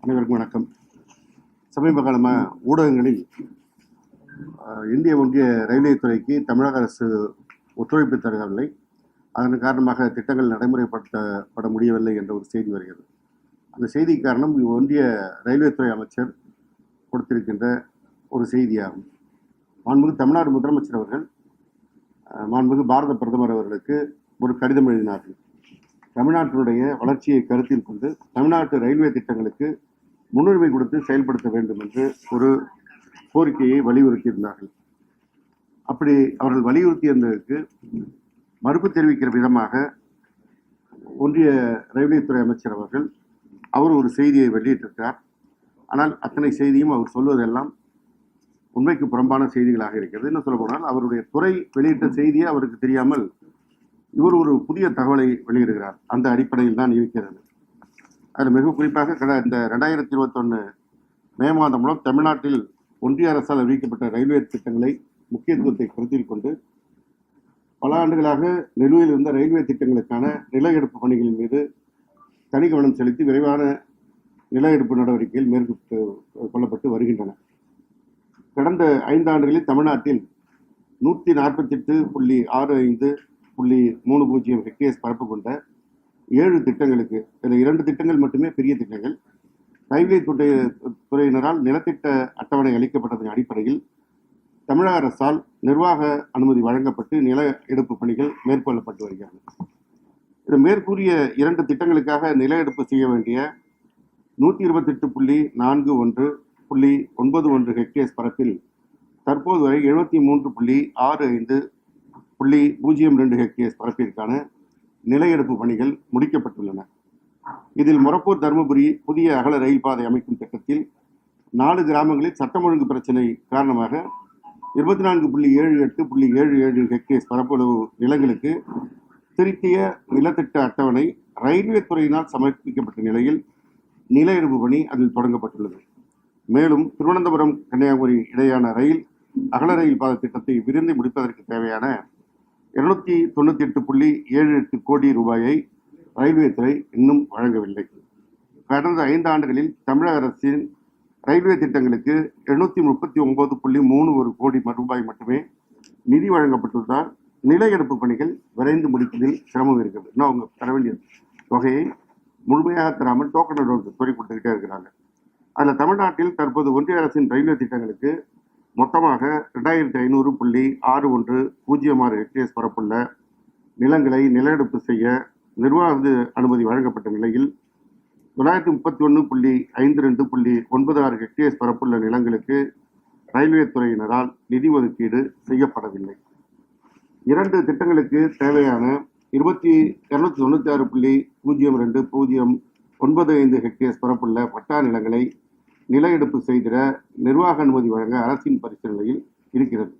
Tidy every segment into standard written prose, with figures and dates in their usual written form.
அனைவருக்கும் வணக்கம். சமீப காலமாக ஊடகங்களில் இந்திய ஒன்றிய ரயில்வே துறைக்கு தமிழக அரசு ஒத்துழைப்பு தரவில்லை, அதன் காரணமாக திட்டங்கள் நடைமுறைப்படுத்தப்பட முடியவில்லை என்ற ஒரு செய்தி வருகிறது. அந்த செய்தி காரணம் ஒன்றிய ரயில்வே துறை அமைச்சர் கொடுத்திருக்கின்ற ஒரு செய்தியாகும். மாண்புமிகு தமிழ்நாடு முதலமைச்சர் அவர்கள் மாண்புமிகு பாரத பிரதமர் அவர்களுக்கு ஒரு கடிதம் எழுதினார்கள். தமிழ்நாட்டினுடைய வளர்ச்சியை கருத்தில் கொண்டு தமிழ்நாட்டு ரயில்வே திட்டங்களுக்கு முன்னுரிமை கொடுத்து செயல்படுத்த வேண்டும் என்று ஒரு கோரிக்கையை வலியுறுத்தியிருந்தார்கள். அப்படி அவர்கள் வலியுறுத்தியிருந்ததற்கு மறுப்பு தெரிவிக்கிற விதமாக ஒன்றிய ரயில்வே துறை அமைச்சர் அவர்கள் ஒரு செய்தியை வெளியிட்டிருக்கிறார். ஆனால் அத்தனை செய்தியும் அவர் சொல்வதெல்லாம் உண்மைக்கு புறம்பான செய்திகளாக இருக்கிறது. என்ன சொல்ல போனால், அவருடைய துறை வெளியிட்ட செய்தியை அவருக்கு தெரியாமல் இவர் ஒரு புதிய தகவலை வெளியிடுகிறார். அந்த அடிப்படையில் தான் இருக்கிறது. அதில் மிக குறிப்பாக இந்த 2021 மே மாதம் மூலம் தமிழ்நாட்டில் ஒன்றிய அரசால் அறிவிக்கப்பட்ட ரயில்வே திட்டங்களை முக்கியத்துவத்தை கருத்தில் கொண்டு பல ஆண்டுகளாக நிலுவையில் இருந்த ரயில்வே திட்டங்களுக்கான நில எடுப்பு பணிகளின் மீது தனி கவனம் செலுத்தி விரைவான நில எடுப்பு நடவடிக்கைகள் மேற்கொள்ளப்பட்டு வருகின்றன. கடந்த 5 ஆண்டுகளில் தமிழ்நாட்டில் 148.65.30 ஹெக்டேர்ஸ் பரப்பு கொண்ட 7 திட்டங்களுக்கு, இதில் 2 திட்டங்கள் மட்டுமே பெரிய திட்டங்கள், ரயில்வே துறையினரால் நிலத்திட்ட அட்டவணை அளிக்கப்பட்டதன் அடிப்படையில் தமிழக அரசால் நிர்வாக அனுமதி வழங்கப்பட்டு நில எடுப்பு பணிகள் மேற்கொள்ளப்பட்டு வருகிறது. இது மேற்கூறிய 2 திட்டங்களுக்காக நில எடுப்பு செய்ய வேண்டிய 128.41.91 ஹெக்டேர்ஸ் பரப்பில் தற்போது வரை 73.65.02 ஹெக்டேர்ஸ் பரப்பிற்கான நில எடுப்பு பணிகள் முடிக்கப்பட்டுள்ளன. இதில் மொரப்பூர் தருமபுரி புதிய அகல ரயில் பாதை அமைக்கும் திட்டத்தில் 4 கிராமங்களில் சட்டம் ஒழுங்கு பிரச்சனை காரணமாக 24.78.77 ஹெக்டேர்ஸ் பரப்பளவு நிலங்களுக்கு திருத்திய நிலத்திட்ட அட்டவணை ரயில்வே துறையினால் சமர்ப்பிக்கப்பட்ட நிலையில் நில எடுப்பு பணி அதில் தொடங்கப்பட்டுள்ளது. மேலும் திருவனந்தபுரம் கன்னியாகுமரி இடையான அகல ரயில் பாதை திட்டத்தை விரைந்து முடிப்பதற்கு தேவையான 298.78 கோடி ரூபாயை ரயில்வே துறை இன்னும் வழங்கவில்லை. கடந்த 5 ஆண்டுகளில் தமிழக அரசின் ரயில்வே திட்டங்களுக்கு 739.31 கோடி ரூபாய் மட்டுமே நிதி வழங்கப்பட்டுள்ளதால் நில எடுப்பு பணிகள் விரைந்து முடிப்பதில் சிரமம் இருக்கிறது. இன்னும் அவங்க தர வேண்டிய தொகையை முழுமையாக தராமல் டோக்கன் அட்வான்ஸ் கோரி கொடுத்துக்கிட்டே இருக்கிறாங்க. அதில் தமிழ்நாட்டில் தற்போது ஒன்றிய அரசின் ரயில்வே திட்டங்களுக்கு மொத்தமாக 2500.6106 ஹெக்டேர்ஸ் பரப்புள்ள நிலங்களை நில எடுப்பு செய்ய நிர்வாக அனுமதி வழங்கப்பட்ட நிலையில் 931.52.96 ஹெக்டேர்ஸ் பரப்புள்ள நிலங்களுக்கு ரயில்வே துறையினரால் நிதி ஒதுக்கீடு செய்யப்படவில்லை. 2 திட்டங்களுக்கு தேவையான 296.02.095 ஹெக்டேர்ஸ் பரப்புள்ள பட்டா நிலங்களை நில எடுப்பு செய்திட நிர்வாக அனுமதி வழங்க அரசின் பரிசீலனையில் இருக்கிறது.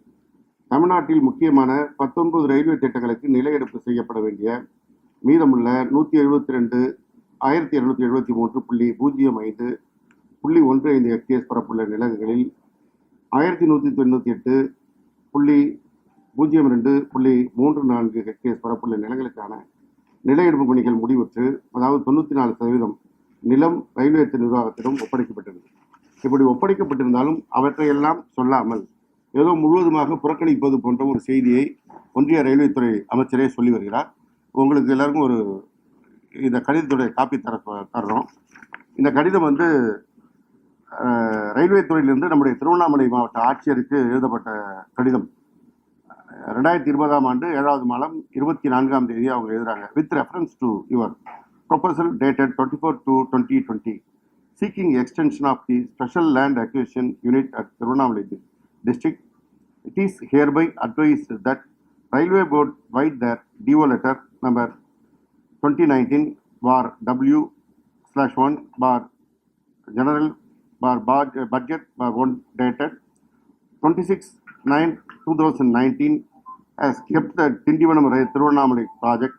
தமிழ்நாட்டில் முக்கியமான 19 ரயில்வே திட்டங்களுக்கு நில எடுப்பு செய்யப்பட வேண்டிய மீதமுள்ள 172.1730.05.15 ஹெக்டேர்ஸ் பரப்புள்ள நிலங்களில் 1198.02.34 ஹெக்டேர்ஸ் பரப்புள்ள நிலங்களுக்கான நில எடுப்பு பணிகள் முடிவுற்று, அதாவது 94% நிலம் ரயில்வே நிர்வாகத்திடம் ஒப்படைக்கப்பட்டது. இப்படி ஒப்படைக்கப்பட்டிருந்தாலும் அவற்றையெல்லாம் சொல்லாமல் ஏதோ முழுவதுமாக புறக்கணிப்பது போன்ற ஒரு செய்தியை ஒன்றிய ரயில்வே துறை அமைச்சரே சொல்லி வருகிறார். உங்களுக்கு எல்லாருக்கும் இந்த கடிதத்துடைய காப்பி தர்றோம். இந்த கடிதம் ரயில்வே துறையிலிருந்து நம்முடைய திருவண்ணாமலை மாவட்ட ஆட்சியருக்கு எழுதப்பட்ட கடிதம். 2020ஆம் ஆண்டு 7வது மாதம் 24ஆம் தேதி அவங்க எழுதுறாங்க. With reference to your proposal dated 24/2/2020 seeking extension of the special land acquisition unit at Tirunelveli district, it is hereby advised that Railway Board write their DO letter number 2019/W/1 general budget 1 dated 26/9/2019 has kept the Tindivanam Tirunelveli project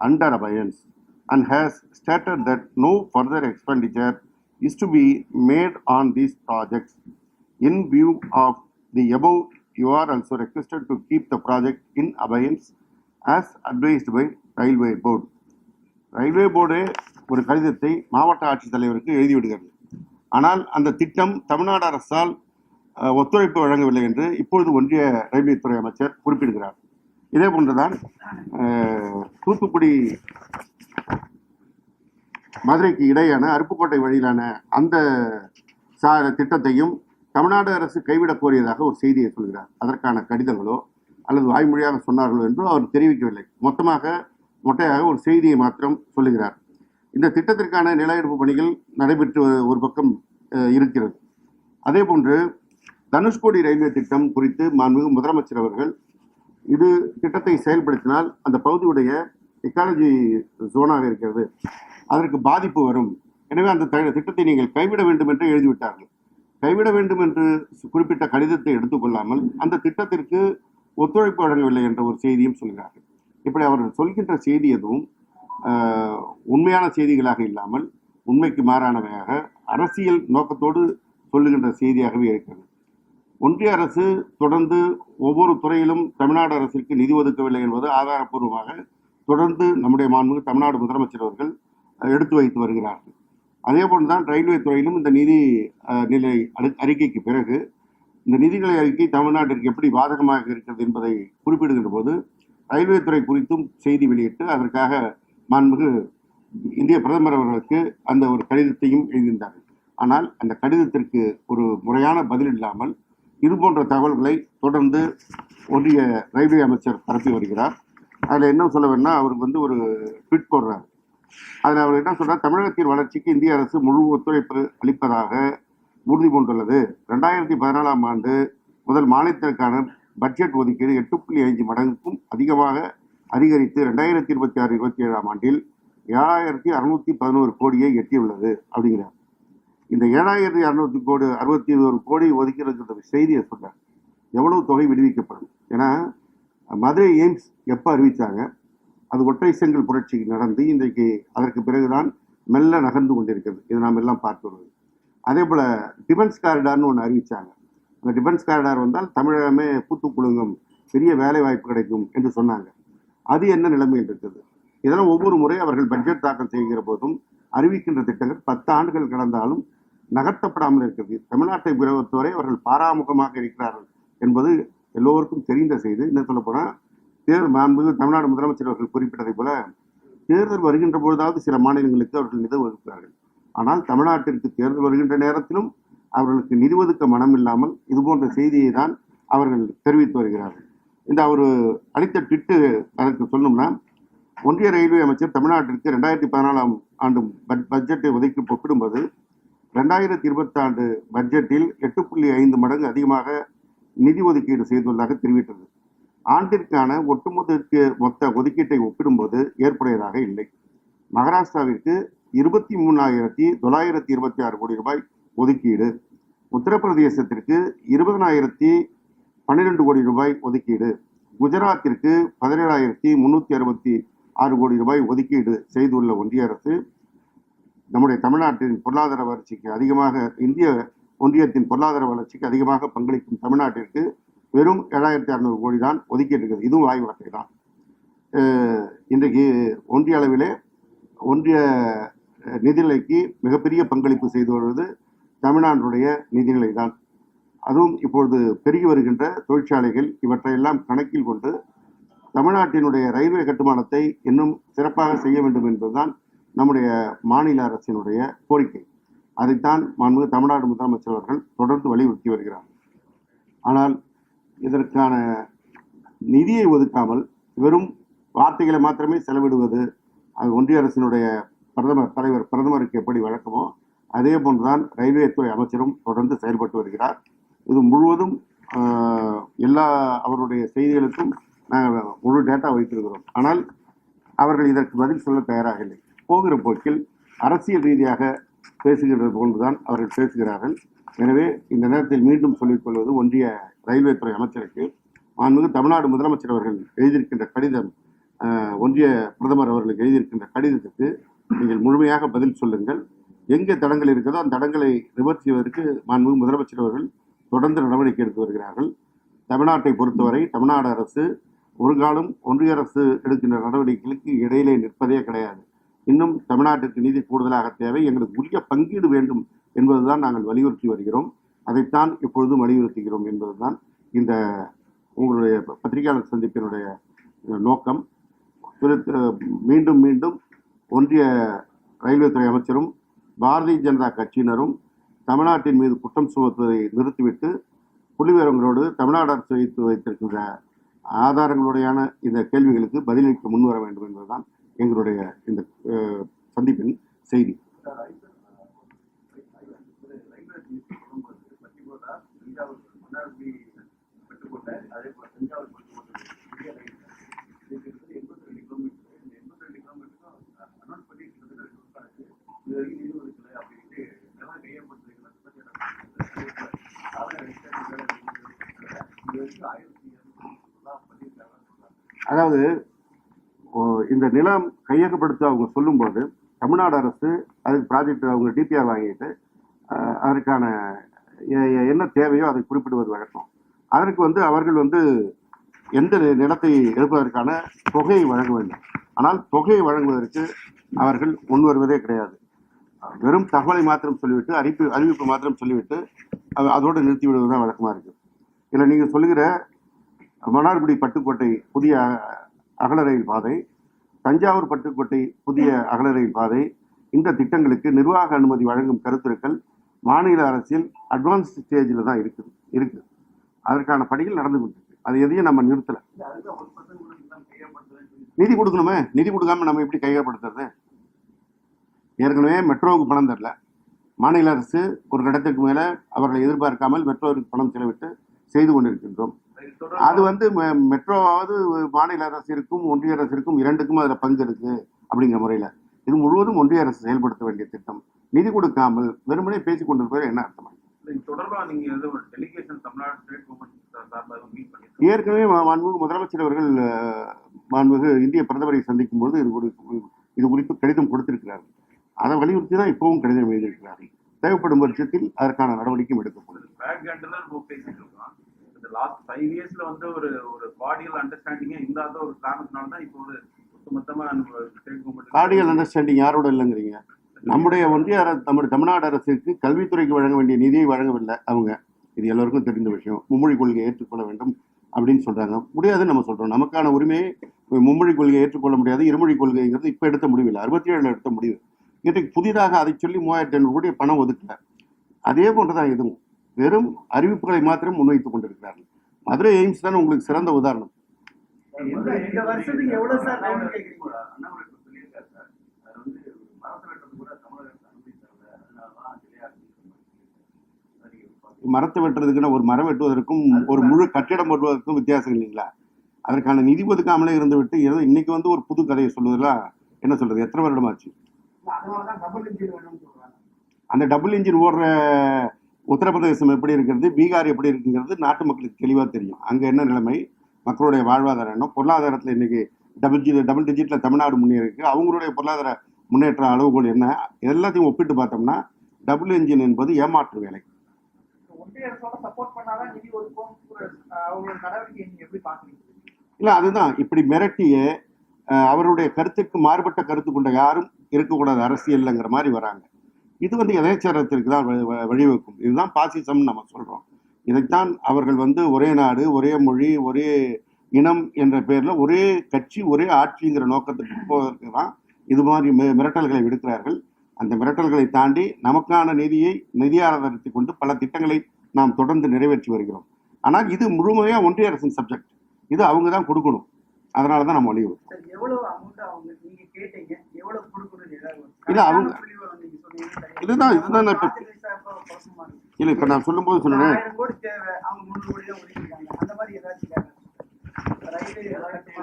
under abeyance and has stated that no further expenditure is to be made on these projects. In view of the above, you are also requested to keep the project in abeyance as advised by Railway Board. Railway board ஒரு கடிதத்தை மாவட்ட ஆட்சித்தலைவருக்கு எழுதிவிடுகிறது. ஆனால் அந்த திட்டம் தமிழ்நாடு அரசால் ஒத்துழைப்பு வழங்கவில்லை என்று இப்பொழுது ஒன்றிய ரயில்வே துறை அமைச்சர் குறிப்பிடுகிறார். இதே போன்றுதான் தூத்துக்குடி மதுரைக்கு இடையான அருப்புக்கோட்டை வழியிலான அந்த திட்டத்தையும் தமிழ்நாடு அரசு கைவிடக் கோரியதாக ஒரு செய்தியை சொல்கிறார். அதற்கான கடிதங்களோ அல்லது வாய்மொழியாக சொன்னார்களோ என்றோ அவர் தெரிவிக்கவில்லை. மொட்டையாக ஒரு செய்தியை மாத்திரம் சொல்லுகிறார். இந்த திட்டத்திற்கான நில எடுப்பு பணிகள் நடைபெற்று ஒரு பக்கம் இருக்கிறது. அதே போன்று தனுஷ்கோடி ரயில்வே திட்டம் குறித்து மாண்புமிகு முதலமைச்சர் அவர்கள் இது திட்டத்தை செயல்படுத்தினால் அந்த பகுதியுடைய எக்காலஜி ஜோனாக இருக்கிறது, அதற்கு பாதிப்பு வரும், எனவே அந்த திட்டத்தை நீங்கள் கைவிட வேண்டும் என்று எழுதிவிட்டார்கள். கைவிட வேண்டும் என்று குறிப்பிட்ட கடிதத்தை எடுத்துக்கொள்ளாமல் அந்த திட்டத்திற்கு ஒத்துழைப்பு வழங்கவில்லை என்ற ஒரு செய்தியும் சொல்கிறார்கள். இப்படி அவர்கள் சொல்கின்ற செய்தி எதுவும் உண்மையான செய்திகளாக இல்லாமல் உண்மைக்கு மாறானவையாக அரசியல் நோக்கத்தோடு சொல்லுகின்ற செய்தியாகவே இருக்கிறது. ஒன்றிய அரசு தொடர்ந்து ஒவ்வொரு துறையிலும் தமிழ்நாடு அரசிற்கு நிதி ஒதுக்கவில்லை என்பது ஆதாரப்பூர்வமாக தொடர்ந்து நம்முடைய மாண்புமிகு தமிழ்நாடு முதலமைச்சர் அவர்கள் எடுத்து வைத்து வருகிறார்கள். அதே போன்றுதான் ரயில்வே துறையிலும் இந்த நிதி நிலை அறிக்கைக்கு பிறகு இந்த நிதிநிலை அறிக்கை தமிழ்நாட்டிற்கு எப்படி பாதகமாக இருக்கிறது என்பதை குறிப்பிடுகின்ற போது ரயில்வே துறை குறித்தும் செய்தி வெளியிட்டு அதற்காக மாண்புமிகு இந்திய பிரதமர் அவர்களுக்கு அந்த ஒரு கடிதத்தையும் எழுதியிருந்தார்கள். ஆனால் அந்த கடிதத்திற்கு ஒரு முறையான பதில் இல்லாமல் இது போன்ற தகவல்களை தொடர்ந்து ஒன்றிய ரயில்வே அமைச்சர் பரப்பி வருகிறார். அதில் என்ன சொல்ல வேணும்னா அவருக்கு ஒரு ட்வீட் போடுறார். அதில் அவர் என்ன சொல்றார், தமிழகத்தின் வளர்ச்சிக்கு இந்திய அரசு முழு ஒத்துழைப்பு அளிப்பதாக உறுதி பூண்டுள்ளது. 2014ஆம் ஆண்டு முதல் மாநிலத்திற்கான பட்ஜெட் ஒதுக்கீடு 8.5 மடங்குக்கும் அதிகமாக அதிகரித்து 2026-27ஆம் ஆண்டில் 7,611 கோடியை எட்டியுள்ளது அப்படிங்கிறார். இந்த 7,661 கோடி ஒதுக்கீடு செய்தியை சொல்றார். எவ்வளவு தொகை விடுவிக்கப்படும்? ஏன்னா மதுரை எய்ம்ஸ் எப்போ அறிவித்தாங்க, அது ஒற்றை செங்கல் புரட்சி நடந்து இன்றைக்கு அதற்கு பிறகுதான் மெல்ல நகர்ந்து கொண்டிருக்கிறது. இது நாம் எல்லாம் பார்த்து வருவது. அதே போல் டிஃபென்ஸ் காரிடார்னு ஒன்று அறிவித்தாங்க. அந்த டிஃபென்ஸ் காரிடார் வந்தால் தமிழகமே பூத்து குலுங்கும், பெரிய வேலை வாய்ப்பு கிடைக்கும் என்று சொன்னாங்க. அது என்ன நிலைமையில் இருக்குது? இதெல்லாம் ஒவ்வொரு முறை அவர்கள் பட்ஜெட் தாக்கல் செய்கிற போதும் அறிவிக்கின்ற திட்டங்கள் 10 ஆண்டுகள் கடந்தாலும் நகர்த்தப்படாமல் இருக்கிறது. தமிழ்நாட்டை பொறுத்தவரை அவர்கள் பாராமுகமாக இருக்கிறார்கள் என்பது எல்லோருக்கும் தெரிந்த செய்தி. என்ன சொல்ல போனால் மாண்புமிகு தமிழ்நாடு முதலமைச்சர் அவர்கள் குறிப்பிட்டதை போல தேர்தல் வருகின்ற பொழுதாவது சில மாநிலங்களுக்கு அவர்கள் நிதி ஒதுக்குகிறார்கள். ஆனால் தமிழ்நாட்டிற்கு தேர்தல் வருகின்ற நேரத்திலும் அவர்களுக்கு நிதி ஒதுக்க மனம் இல்லாமல் இது போன்ற செய்தியை தான் அவர்கள் தெரிவித்து வருகிறார்கள். இந்த அவர் அளித்த ட்விட்டு அதற்கு சொல்லணும்னா, ஒன்றிய ரயில்வே அமைச்சர் தமிழ்நாட்டிற்கு 2014ஆம் ஆண்டு பட்ஜெட்டை ஒப்பிடும்போது 2020 ஆண்டு பட்ஜெட்டில் 8.5 மடங்கு அதிகமாக நிதி ஒதுக்கீடு செய்துள்ளதாக தெரிவித்தது. ஆண்டிற்கான மொத்த ஒதுக்கீட்டை ஒப்பிடும்போது ஏற்புடையதாக இல்லை. மகாராஷ்டிராவிற்கு 23,926 கோடி ரூபாய் ஒதுக்கீடு, உத்தரப்பிரதேசத்திற்கு 20,012 கோடி ரூபாய் ஒதுக்கீடு, குஜராத்திற்கு 17,366 கோடி ரூபாய் ஒதுக்கீடு செய்துள்ள ஒன்றிய அரசு நம்முடைய தமிழ்நாட்டின் பொருளாதார வளர்ச்சிக்கு அதிகமாக, இந்திய ஒன்றியத்தின் பொருளாதார வளர்ச்சிக்கு அதிகமாக பங்களிக்கும் தமிழ்நாட்டிற்கு வெறும் 7,600 கோடி தான் ஒதுக்கீடு இருக்குது. இதுவும் வாய் வார்த்தை தான். இன்றைக்கு ஒன்றிய அளவிலே ஒன்றிய நிதிநிலைக்கு மிகப்பெரிய பங்களிப்பு செய்து வருவது தமிழ்நாட்டுடைய நிதிநிலை தான். அதுவும் இப்பொழுது பெருகி வருகின்ற தொழிற்சாலைகள் இவற்றையெல்லாம் கணக்கில் கொண்டு தமிழ்நாட்டினுடைய ரயில்வே கட்டுமானத்தை இன்னும் சிறப்பாக செய்ய வேண்டும் என்பதுதான் நம்முடைய மாநில அரசினுடைய கோரிக்கை. அதைத்தான் மாண்புமிகு தமிழ்நாடு முதலமைச்சர் அவர்கள் தொடர்ந்து வலியுறுத்தி வருகிறார். ஆனால் இதற்கான நிதியை ஒதுக்காமல் வெறும் வார்த்தைகளை மாத்திரமே செலவிடுவது, அது ஒன்றிய அரசினுடைய பிரதமருக்கு எப்படி வழக்கமோ அதே போன்றுதான் ரயில்வே துறை அமைச்சரும் தொடர்ந்து செயல்பட்டு வருகிறார். இது முழுவதும் எல்லா அவருடைய செய்திகளுக்கும் நாங்கள் முழு டேட்டா வைத்திருக்கிறோம். ஆனால் அவர்கள் இதற்கு பதில் சொல்ல தயாராக இல்லை. போகிற போக்கில் அரசியல் ரீதியாக பேசுகிறது போன்றுதான் அவர்கள் பேசுகிறார்கள். எனவே இந்த நேரத்தில் மீண்டும் சொல்லிக்கொள்வது, ஒன்றிய ரயில்வே துறை அமைச்சருக்கு மாண்புமிகு தமிழ்நாடு முதலமைச்சர் அவர்கள் எழுதியிருக்கின்ற கடிதம், ஒன்றிய பிரதமர் அவர்களுக்கு எழுதியிருக்கின்ற கடிதத்துக்கு நீங்கள் முழுமையாக பதில் சொல்லுங்கள். எங்கே தடங்கள் இருக்கிறதோ அந்த தடங்களை நிவர்த்தி செய்வதற்கு மாண்புமிகு முதலமைச்சர் அவர்கள் தொடர்ந்து நடவடிக்கை எடுத்து வருகிறார்கள். தமிழ்நாட்டை பொறுத்தவரை தமிழ்நாடு அரசு ஒரு காலம் ஒன்றிய அரசு எடுக்கின்ற நடவடிக்கைகளுக்கு இடையிலே நிற்பதே கிடையாது. இன்னும் தமிழ்நாட்டுக்கு நிதி கூடுதலாக தேவை, எங்களுக்கு உரிய பங்கீடு வேண்டும் என்பதுதான் நாங்கள் வலியுறுத்தி வருகிறோம். அதைத்தான் இப்பொழுதும் வலியுறுத்துகிறோம் என்பதுதான் இந்த உங்களுடைய பத்திரிகையாளர் சந்திப்பினுடைய நோக்கம். மீண்டும் மீண்டும் ஒன்றிய ரயில்வே துறை அமைச்சரும் பாரதிய ஜனதா கட்சியினரும் தமிழ்நாட்டின் மீது குற்றம் சுமத்துவதை நிறுத்திவிட்டு புள்ளிவிவரங்களோடு தமிழ்நாடு அரசு வைத்திருக்கின்ற ஆதாரங்களுடையான இந்த கேள்விகளுக்கு பதிலளிக்க முன்வர வேண்டும் என்பதுதான் எங்களுடைய இந்த சந்திப்பின் செய்தி. அதாவது இந்த நிலம் கையகப்படுத்த அவங்க சொல்லும்போது தமிழ்நாடு அரசு அதுக்கு ப்ராஜெக்ட் அவங்க டிபிஆர் வாங்கிட்டு அதற்கான என்ன தேவையோ அதை குறிப்பிடுவது வழக்கம். அதற்கு அவர்கள் எந்த நிலத்தை எடுப்பதற்கான தொகையை வழங்க வேண்டும். ஆனால் தொகையை வழங்குவதற்கு அவர்கள் முன்வருவதே கிடையாது. வெறும் தகவலை மாத்திரம் சொல்லிவிட்டு அறிவிப்பு மாத்திரம் சொல்லிவிட்டு அதோடு நிறுத்தி விடுவதுதான் வழக்கமாக இருக்கு. இதில் நீங்கள் சொல்லுகிற மன்னார்குடி பட்டுக்கோட்டை புதிய அகல ரயில் பாதை, தஞ்சாவூர் பட்டுக்கோட்டை புதிய அகல ரயில் பாதை, இந்த திட்டங்களுக்கு நிர்வாக அனுமதி வழங்கும் கருத்துருக்கள் மாநில அரசியல் அட்வான்ஸ் ஸ்டேஜில் தான் இருக்கு. அதற்கான பணிகள் நடந்து கொண்டிருக்கு. அது எதையும் நம்ம நிறுத்தலை. நிதி கொடுக்கணுமே, நிதி கொடுக்காம நம்ம எப்படி கையகப்படுத்துறது? ஏற்கனவே மெட்ரோவுக்கு பணம் தரல. மாநில அரசு ஒரு இடத்துக்கு மேலே அவர்களை எதிர்பார்க்காமல் மெட்ரோவுக்கு பணம் செலவிட்டு செய்து கொண்டிருக்கின்றோம். அது மெட்ரோவாவது மாநில அரசிற்கும் ஒன்றிய அரசிற்கும் இரண்டுக்கும் அதில் பங்கு இருக்கு அப்படிங்கிற முறையில் இது முழுவதும் ஒன்றிய அரசு செயல்படுத்த வேண்டிய திட்டம். நிதி கொடுக்காமல் வெறுமனே பேசிக் கொண்டிருப்பது என்ன அர்த்தமா? ஏற்கனவே மாண்புமிகு முதலமைச்சர் அவர்கள் மாண்புமிகு இந்திய பிரதமரை சந்திக்கும் போது இது குறித்து கடிதம் கொடுத்திருக்கிறார்கள். அதை வலியுறுத்தி தான் இப்பவும் கடிதம் எழுதியிருக்கிறார்கள். தேவைப்படும் பட்சத்தில் அதற்கான நடவடிக்கையும் எடுக்கப்படும். லாஸ்ட் 5 இயர்ஸ்ல ஒரு கார்டியல் அண்டர்ஸ்டாண்டிங்கே இல்லாத ஒரு காரணத்தினால தான் இப்போ ஒரு மொத்தமா கார்டியல் அண்டர்ஸ்டாண்டிங் யாரோட இல்லைங்கிறீங்க? நம்முடைய ஒன்றிய அரசு நம்முடைய தமிழ்நாடு அரசுக்கு கல்வித்துறைக்கு வழங்க வேண்டிய நிதியை வழங்கவில்லை அவங்க. இது எல்லோருக்கும் தெரிந்த விஷயம். மும்மொழி கொள்கையை ஏற்றுக்கொள்ள வேண்டும் அப்படின்னு சொல்றாங்க. முடியாதுன்னு நம்ம சொல்றோம். நமக்கான உரிமையை மும்மொழி கொள்கையை ஏற்றுக்கொள்ள முடியாது. இருமொழி கொள்கைங்கிறது இப்ப எடுத்த முடிவில்லை, 67 எடுத்த முடிவு. இன்றைக்கு புதிதாக அதை சொல்லி 3500 கோடி பணம் ஒதுக்கல. அதே போன்றுதான் இதுவும் வெறும் அறிவிப்புகளை மாத்திரம் முன்வைத்துக் கொண்டிருக்கிறார்கள். மதுரை எய்ம்ஸ் தான் உங்களுக்கு சிறந்த உதாரணம். மரத்தை வெட்டுறதுக்குன்னா ஒரு மரம் வெட்டுவதற்கும் ஒரு முழு கட்டிடம் வெட்டுவதற்கும் வித்தியாசம் இல்லைங்களா? அதற்கான நிதி ஒதுக்காமலே இருந்து விட்டு இன்னைக்கு ஒரு புது கதையை சொல்லுவதெல்லாம் என்ன சொல்றது? எத்தனை வருடமாச்சு? அந்த டபுள் இன்ஜின் ஓடுற உத்தரப்பிரதேசம் எப்படி இருக்கிறது, பீகார் எப்படி இருக்குங்கிறது நாட்டு மக்களுக்கு தெளிவாக தெரியும். அங்கே என்ன நிலைமை, மக்களுடைய வாழ்வாதாரம் என்ன, பொருளாதாரத்தில் இன்னைக்கு டபுள் டிஜிட்ல தமிழ்நாடு முன்னேறிருக்கு, அவங்களுடைய பொருளாதார முன்னேற்ற அளவுகோல் என்ன, எல்லாத்தையும் ஒப்பிட்டு பார்த்தோம்னா டபுள் இன்ஜின் என்பது ஏமாற்று வேலை. இல்லை, அதுதான் இப்படி மிரட்டிய அவருடைய கருத்துக்கு மாறுபட்ட கருத்து கொண்ட யாரும் இருக்கக்கூடாது அரசியல்ங்கிற மாதிரி வராங்க. இது எதேச்சரத்திற்கு தான் வழிவகுக்கும். இதுதான் பாசிசம் நம்ம சொல்றோம். இதைத்தான் அவர்கள் ஒரே நாடு, ஒரே மொழி, ஒரே இனம் என்ற பேர்ல ஒரே கட்சி, ஒரே ஆட்சிங்கிற நோக்கத்துக்கு போவதற்கு தான் இது மாதிரி மிரட்டல்களை விடுக்கிறார்கள். அந்த மிரட்டல்களை தாண்டி நமக்கான நிதி ஆதாரத்தை கொண்டு பல திட்டங்களை நாம் தொடர்ந்து நிறைவேற்றி வருகிறோம். ஆனால் இது முழுமையா ஒன்றிய அரசின் சப்ஜெக்ட். இது அவங்க தான் கொடுக்கணும். அதனாலதான் நம்ம வலியுறுத்தோம். இல்ல அவங்க இதுதான் இல்ல இப்ப நான் சொல்லும் போது சொன்னேன்.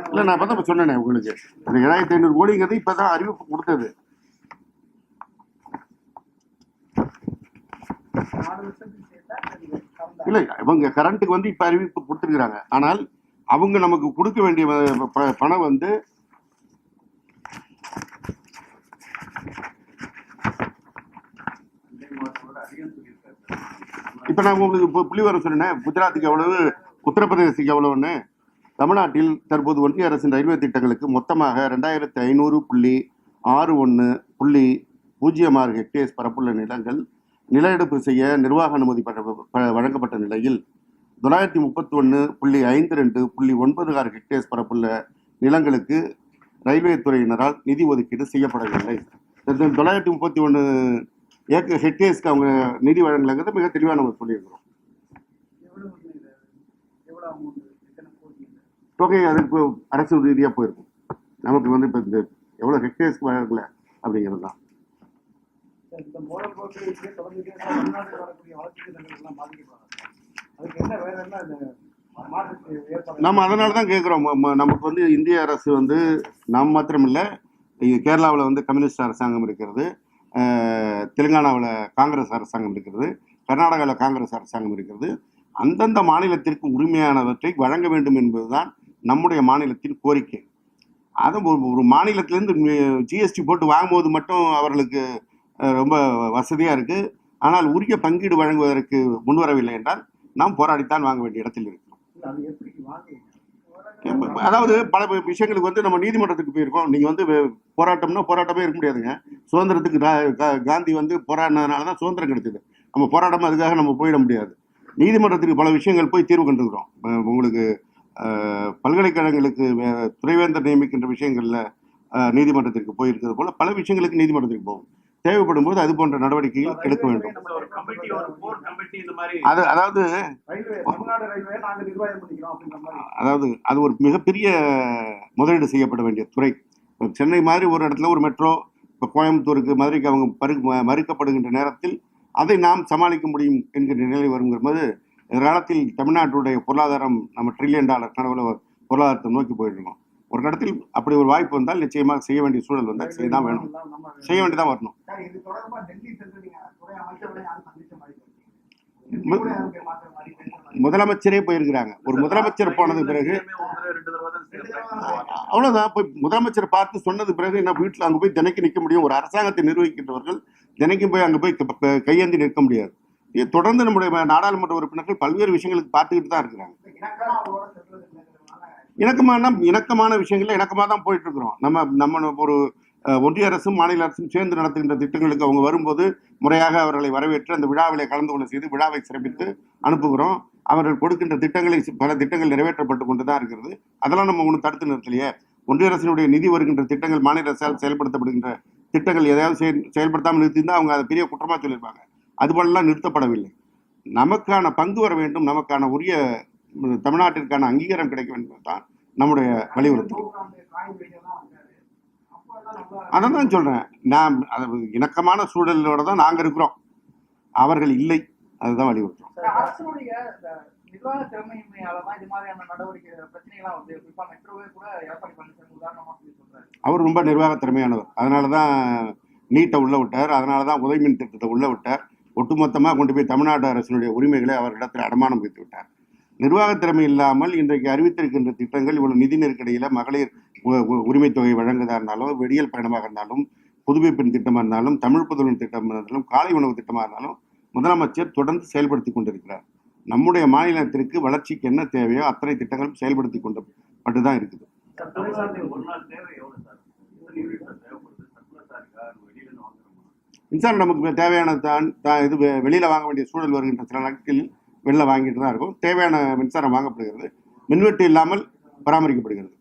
இல்ல நான் இப்பதான் சொன்னேன் உங்களுக்கு, அந்த 7500 கோடிங்கிறது இப்பதான் அறிவிப்பு கொடுத்தது. இல்ல இவங்க கரண்ட்டுக்கு இப்ப அறிவிப்பு கொடுத்துருக்காங்க. ஆனால் அவங்க நமக்கு கொடுக்க வேண்டிய பணம் இப்ப நான் உங்களுக்கு புள்ளிவிவரம் சொன்னேன். குஜராத்துக்கு எவ்வளவு, உத்தரப்பிரதேசத்துக்கு எவ்வளவுன்னு. தமிழ்நாட்டில் தற்போது ஒன்றிய அரசின் ரயில்வே திட்டங்களுக்கு மொத்தமாக 2500.61.06 ஹெக்டேர்ஸ் பரப்புள்ள நிலங்கள் நில எடுப்பு செய்ய நிர்வாக அனுமதி வழங்கப்பட்ட நிலையில் 931.52.96 ஹெக்டேர்ஸ் பரப்புள்ள நிலங்களுக்கு ரயில்வே துறையினரால் நிதி ஒதுக்கீடு செய்யப்படவில்லை. 931 ஹெக்டேர்ஸ்க்கு அவங்க நிதி வழங்கலைங்கிறத மிக தெளிவாக நம்ம சொல்லியிருக்கிறோம். தொகை அதுக்கு அரசு ரீதியாக போயிருக்கும். நமக்கு வந்து இப்போ இந்த எவ்வளோ ஹெக்டேர்ஸ்க்கு வழங்கல அப்படிங்கிறது தான். நம்ம அதனால தான் கேட்குறோம். நமக்கு வந்து இந்திய அரசு வந்து நாம் மாத்திரமில்லை, கேரளாவில் வந்து கம்யூனிஸ்ட் அரசாங்கம் இருக்கிறது, தெலுங்கானாவில் காங்கிரஸ் அரசாங்கம் இருக்கிறது, கர்நாடகாவில் காங்கிரஸ் அரசாங்கம் இருக்கிறது. அந்தந்த மாநிலத்திற்கு உரிமையானவற்றை வழங்க வேண்டும் என்பதுதான் நம்முடைய மாநிலத்தின் கோரிக்கை. அது ஒரு மாநிலத்திலேருந்து ஜிஎஸ்டி போட்டு வாங்கும்போது மட்டும் அவர்களுக்கு ரொம்ப வசதியாக இருக்குது. ஆனால் உரிய பங்கீடு வழங்குவதற்கு முன்வரவில்லை என்றால் நாம் போராடித்தான் வாங்க வேண்டிய இடத்தில் இருக்கிறோம். அதாவது பல விஷயங்களுக்கு வந்து நம்ம நீதிமன்றத்துக்கு போயிருக்கோம். நீங்கள் வந்து போராட்டம்னா போராட்டமே இருக்க முடியாதுங்க. சுதந்திரத்துக்கு காந்தி வந்து போராடினதுனால தான் சுதந்திரம் கிடைச்சது. நம்ம போராட்டமாக அதுக்காக நம்ம போயிட முடியாது. நீதிமன்றத்துக்கு பல விஷயங்கள் போய் தீர்வு கண்டுக்கிறோம். உங்களுக்கு பல்கலைக்கழகங்களுக்கு துணைவேந்தர் நியமிக்கின்ற விஷயங்களில் நீதிமன்றத்திற்கு போயிருக்கிறது போல பல விஷயங்களுக்கு நீதிமன்றத்திற்கு போகும். தேவைப்படும் போது அது போன்ற நடவடிக்கைகள் எடுக்க வேண்டும். அதாவது அது ஒரு மிகப்பெரிய முதலீடு செய்யப்பட வேண்டிய துறை. சென்னை மாதிரி ஒரு இடத்துல ஒரு மெட்ரோ, இப்போ கோயம்புத்தூருக்கு மதுரைக்கு அவங்க மறுக்கப்படுகின்ற நேரத்தில் அதை நாம் சமாளிக்க முடியும் என்கிற நிலை வருங்கிற போது எதிர்காலத்தில் தமிழ்நாட்டுடைய பொருளாதாரம் நம்ம $1 trillion கனவுல பொருளாதாரத்தை நோக்கி போயிடணும். ஒரு இடத்தில் அப்படி ஒரு வாய்ப்பு வந்தால் நிச்சயமாக செய்ய வேண்டிய சூழல் வந்தால் செய்யதான் வேணும், செய்ய வேண்டியதான் வரணும். முதலமைச்சரே போயிருக்கிறாங்க. ஒரு முதலமைச்சர் போனது பிறகு அவ்வளவுதான். போய் முதலமைச்சர் பார்த்து சொன்னது பிறகு என்ன வீட்டில் அங்கே போய் தினைக்கு நிற்க முடியும்? ஒரு அரசாங்கத்தை நிர்வகிக்கின்றவர்கள் தினைக்கும் போய் அங்கே போய் கையேந்தி நிற்க முடியாது. தொடர்ந்து நம்முடைய நாடாளுமன்ற உறுப்பினர்கள் பல்வேறு விஷயங்களுக்கு பார்த்துக்கிட்டு தான் இருக்கிறாங்க. இணக்கமான விஷயங்கள்ல இணக்கமாக தான் போயிட்டு இருக்கிறோம். நம்ம ஒரு ஒன்றிய அரசும் மாநில அரசும் சேர்ந்து நடத்துகின்ற திட்டங்களுக்கு அவங்க வரும்போது முறையாக அவர்களை வரவேற்று அந்த விழாவிலே கலந்து கொள்ள செய்து விழாவை சிறப்பித்து அனுப்புகிறோம். அவர்கள் கொடுக்கின்ற திட்டங்களை பல திட்டங்கள் நிறைவேற்றப்பட்டு கொண்டு தான் இருக்கிறது. அதெல்லாம் நம்ம ஒன்றும் தடுத்து நிறுத்தலையே. ஒன்றிய அரசினுடைய நிதி வருகின்ற திட்டங்கள் மாநில அரசால் செயல்படுத்தப்படுகின்ற திட்டங்கள் எதையாவது செயல்படுத்தாமல் நிறுத்தியிருந்தால் அவங்க அதை பெரிய குற்றமாக சொல்லியிருப்பாங்க. அதுபோலலாம் நிறுத்தப்படவில்லை. நமக்கான பங்கு வர வேண்டும், நமக்கான உரிய தமிழ்நாட்டிற்கான அங்கீகாரம் கிடைக்க வேண்டும் தான் நம்முடைய வலியுறுத்தல். அதான் தான் சொல்றேன். நான் இணக்கமான சூழலோட தான் நாங்க இருக்கிறோம், அவர்கள் இல்லை. அதுதான் வலியுறுத்துறோம். அவர் ரொம்ப நிர்வாக திறமையானவர். அதனாலதான் நீட்டை உள்ள விட்டார், அதனாலதான் உதயமின் திட்டத்தை உள்ள விட்டார். ஒட்டுமொத்தமாக கொண்டு போய் தமிழ்நாடு அரசினுடைய உரிமைகளை அவர்களிடத்தில் அடமானம் வைத்து விட்டார். நிர்வாக திறமை இல்லாமல் இன்றைக்கு அறிவித்திருக்கின்ற திட்டங்கள் இவ்வளவு நிதி நெருக்கடியில மகளிர் உரிமை தொகை வழங்குவதாக இருந்தாலும், வெடியல் பயணமாக இருந்தாலும், புதுமை பெண் திட்டமாக இருந்தாலும், தமிழ் புதுவன் திட்டமாக இருந்தாலும், காலை உணவு திட்டமாக இருந்தாலும் முதலமைச்சர் தொடர்ந்து செயல்படுத்தி கொண்டிருக்கிறார். நம்முடைய மாநிலத்திற்கு வளர்ச்சிக்கு என்ன தேவையோ அத்தனை திட்டங்களும் செயல்படுத்தி கொண்டுதான் இருக்குது. மின்சாரம் நமக்கு தேவையான இது வெளியில வாங்க வேண்டிய சூழல் வருகின்ற சில நாட்களில் வெளில வாங்கிட்டு தான் இருக்கும். தேவையான மின்சாரம் வாங்கப்படுகிறது, மின்வெட்டு இல்லாமல் பராமரிக்கப்படுகிறது.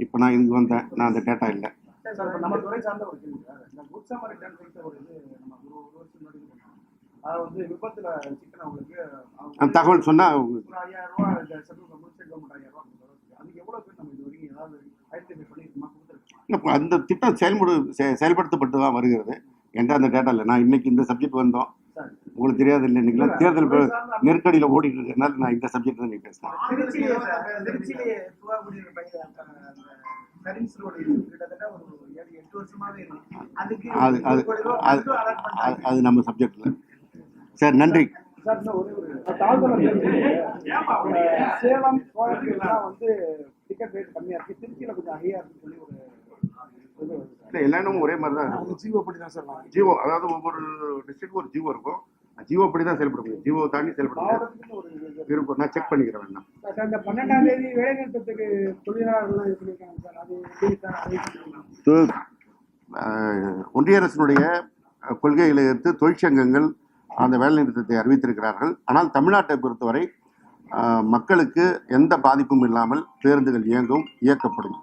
இப்போ நான் இதுக்கு வந்தேன், நான் அந்த டேட்டா இல்லை. தகவல் சொன்னா அந்த திட்டம் செயல்படுத்தப்பட்டு தான் வருகிறது என்ற அந்த டேட்டா இல்லை. நான் இன்னைக்கு இந்த சப்ஜெக்ட் வந்தோம், உங்களுக்கு தெரியாது இல்லை, இன்னைக்கு தேர்தல் நெருக்கடியில் ஓடிட்டு இருக்கிறதுனால நான் இந்த சப்ஜெக்ட் தான் நீ பேசுறேன். அது நம்ம சப்ஜெக்ட்ல. சரி, நன்றி. சேலம் எல்லாரும் ஒரே மாதிரி தான் இருக்கும். ஜியோ அப்படி தான் சார். ஜியோ அதாவது ஒவ்வொரு டிஸ்ட்ரிக்ட் ஒரு ஜியோ இருக்கும். ஜியோ அப்படி தான் செயல்பட முடியும். ஜியோ தாண்டி செயல்பட முடியாது இருக்கும். நான் செக் பண்ணிக்கிறேன் வேணாம். இந்த 12ஆம் தேதி வேலைநிறுத்தத்துக்கு தொழிலாளர்கள் சொல்லியிருக்காங்க சார். அது ஒன்றிய அரசினுடைய கொள்கைகளை எடுத்து தொழிற்சங்கங்கள் அந்த வேலைநிறுத்தத்தை அறிவித்திருக்கிறார்கள். ஆனால் தமிழ்நாட்டை பொறுத்தவரை மக்களுக்கு எந்த பாதிப்பும் இல்லாமல் பேருந்துகள் இயக்கப்படும்.